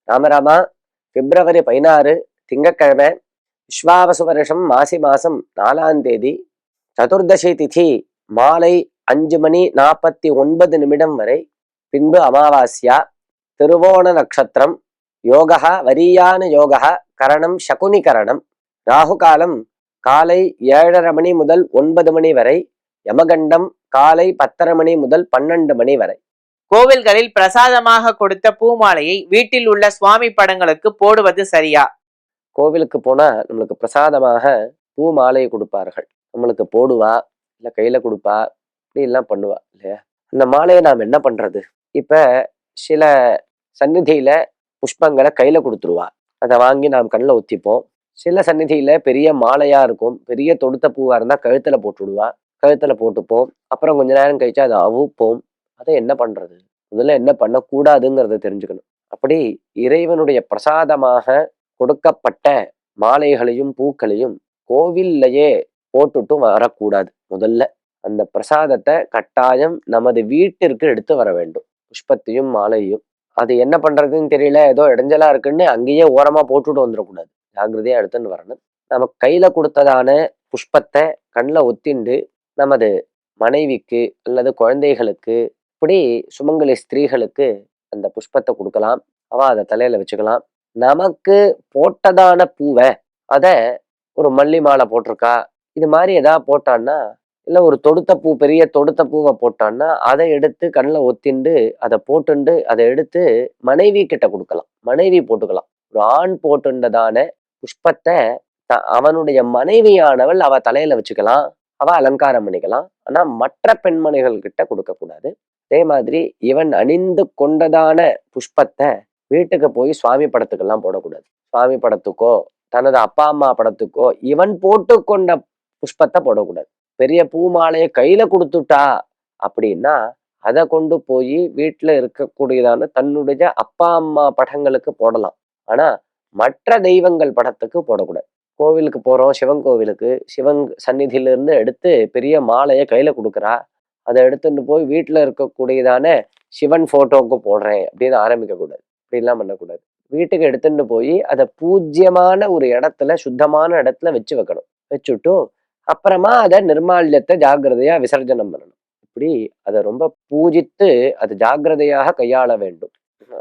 ராமராமா, பிப்ரவரி 16 திங்கட்கிழமை, விஸ்வாவசு வருஷம் மாசி மாசம் 4ஆம் தேதி, சதுர்தசி திதி மாலை 5:49 வரை, பின்பு அமாவாஸ்யா, திருவோண நட்சத்திரம், யோகா வரியான யோகா, கரணம் சகுனி கரணம், ராகு காலம் காலை 7:30 மணி முதல் 9 மணி வரை, யமகண்டம் காலை 10:30 மணி முதல் 12 மணி வரை. கோவில்களில் பிரசாதமாக கொடுத்த பூமாலையை வீட்டில் உள்ள சுவாமி படங்களுக்கு போடுவது சரியா? கோவிலுக்கு போனா நம்மளுக்கு பிரசாதமாக பூ மாலையை கொடுப்பார்கள். நம்மளுக்கு போடுவா, இல்லை கையில கொடுப்பா, இப்படி எல்லாம் பண்ணுவா இல்லையா? அந்த மாலையை நாம் என்ன பண்றது? இப்ப சில சந்நிதியில புஷ்பங்களை கையில கொடுத்துருவா, அதை வாங்கி நாம் கண்ணில் ஒத்திப்போம். சில சந்நிதியில பெரிய மாலையா இருக்கும், பெரிய தொடுத்த பூவா இருந்தா கழுத்துல போட்டு விடுவா, கழுத்துல போட்டுப்போம். அப்புறம் கொஞ்ச நேரம் கழிச்சு அதை அவுப்போம். அதை என்ன பண்றது? முதல்ல என்ன பண்ணக்கூடாதுங்கிறத தெரிஞ்சுக்கணும். அப்படி இறைவனுடைய பிரசாதமாக கொடுக்கப்பட்ட மாலைகளையும் பூக்களையும் கோவில்லையே போட்டுட்டு வரக்கூடாது. முதல்ல அந்த பிரசாதத்தை கட்டாயம் நமது வீட்டிற்கு எடுத்து வர வேண்டும். புஷ்பத்தையும் மாலையும். அது என்ன பண்றதுன்னு தெரியல, ஏதோ இடைஞ்சலா இருக்குன்னு அங்கேயே ஓரமா போட்டுட்டு வந்துடக்கூடாது. ஜாகிரதையா எடுத்துன்னு வரணும். நம்ம கையில கொடுத்ததான புஷ்பத்தை கண்ணில் ஒத்திண்டு நமது மனைவிக்கு அல்லது குழந்தைகளுக்கு, இப்படி சுமங்கலி ஸ்திரீகளுக்கு அந்த புஷ்பத்தை கொடுக்கலாம். அவ அதை தலையில வச்சுக்கலாம். நமக்கு போட்டதான பூவை, அத ஒரு மல்லி மாலை போட்டிருக்கா, இது மாதிரி ஏதாவது போட்டான்னா, இல்லை ஒரு தொடுத்த பூ, பெரிய தொடுத்த பூவை போட்டான்னா, அதை எடுத்து கண்ணில் ஒத்திண்டு அதை போட்டுண்டு அதை எடுத்து மனைவி கிட்ட கொடுக்கலாம். மனைவி போட்டுக்கலாம். ஒரு ஆண் போட்டுண்டதான புஷ்பத்தை அவனுடைய மனைவியானவள் அவ தலையில வச்சுக்கலாம், அவ அலங்காரம் பண்ணிக்கலாம். ஆனா மற்ற பெண்மணிகள் கிட்ட கொடுக்க கூடாது. அதே மாதிரி இவன் அணிந்து கொண்டதான புஷ்பத்தை வீட்டுக்கு போய் சுவாமி படத்துக்கெல்லாம் போடக்கூடாது. சுவாமி படத்துக்கோ தனது அப்பா அம்மா படத்துக்கோ இவன் போட்டு கொண்ட புஷ்பத்தை போடக்கூடாது. பெரிய பூ மாலையை கையில கொடுத்துட்டா அப்படின்னா அதை கொண்டு போய் வீட்டுல இருக்கக்கூடியதான தன்னுடைய அப்பா அம்மா படங்களுக்கு போடலாம். ஆனா மற்ற தெய்வங்கள் படத்துக்கு போடக்கூடாது. கோவிலுக்கு போறோம், சிவன் கோவிலுக்கு, சிவன் சந்நிதியிலிருந்து எடுத்து பெரிய மாலையை கையில கொடுக்குறா, அதை எடுத்துட்டு போய் வீட்டுல இருக்கக்கூடியதான சிவன் போட்டோவுக்கு போடுறேன் அப்படின்னு ஆரம்பிக்க கூடாது. அப்படிலாம் பண்ணக்கூடாது. வீட்டுக்கு எடுத்துட்டு போய் அதை பூஜ்யமான ஒரு இடத்துல, சுத்தமான இடத்துல வச்சு வைக்கணும். வச்சுட்டு அப்புறமா அதை நிர்மால்யத்தை ஜாக்கிரதையா விசர்ஜனம் பண்ணணும். இப்படி அதை ரொம்ப பூஜித்து அது ஜாக்கிரதையாக கையாள வேண்டும்.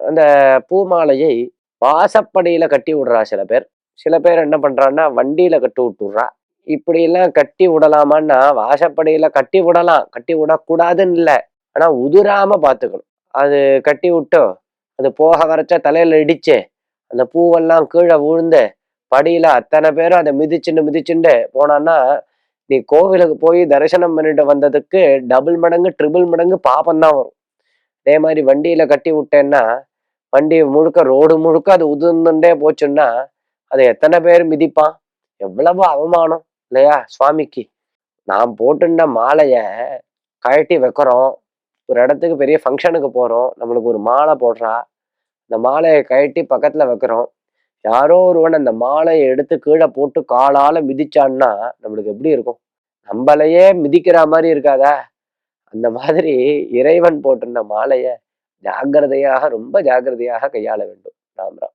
அந்த பூமாலையை வாசப்படியில கட்டி விடுறா சில பேர். சில பேர் என்ன பண்றான்னா வண்டியில கட்டி விட்டுடுறா. இப்படி எல்லாம் கட்டி விடலாமான்னா, வாசப்படியில கட்டி விடலாம், கட்டி விடக்கூடாதுன்னு இல்லை. ஆனா உதிராம பார்த்துக்கணும். அது கட்டி விட்டு அது போக வரைச்சா தலையில இடிச்சு அந்த பூவெல்லாம் கீழே விழுந்து படியில அத்தனை பேரும் அதை மிதிச்சுண்டு போனான்னா, நீ கோவிலுக்கு போய் தரிசனம் பண்ணிட்டு வந்ததுக்கு டபுள் மடங்கு ட்ரிபிள் மடங்கு பாபம்தான் வரும். அதே மாதிரி வண்டியில கட்டி விட்டேன்னா, வண்டி முழுக்க ரோடு முழுக்க அது உதிர்ந்துட்டே போச்சுன்னா அதை எத்தனை பேர் மிதிப்பான்? எவ்வளவு அவமானம் இல்லையா சுவாமிக்கு? நாம் போட்டுண்ட மாலைய கழட்டி வைக்கிறோம், ஒரு இடத்துக்கு பெரிய ஃபங்க்ஷனுக்கு போறோம், நம்மளுக்கு ஒரு மாலை போடுறா, இந்த மாலையை கழட்டி பக்கத்துல வைக்கிறோம். யாரோ ஒருவன் அந்த மாலையை எடுத்து கீழே போட்டு காலால மிதிச்சான்னா நம்மளுக்கு எப்படி இருக்கும்? நம்மளையே மிதிக்கிற மாதிரி இருக்காதா? அந்த மாதிரி இறைவன் போட்டிருந்த மாலைய ஜாக்கிரதையாக, ரொம்ப ஜாக்கிரதையாக கையாள வேண்டும். ராம் ராம்.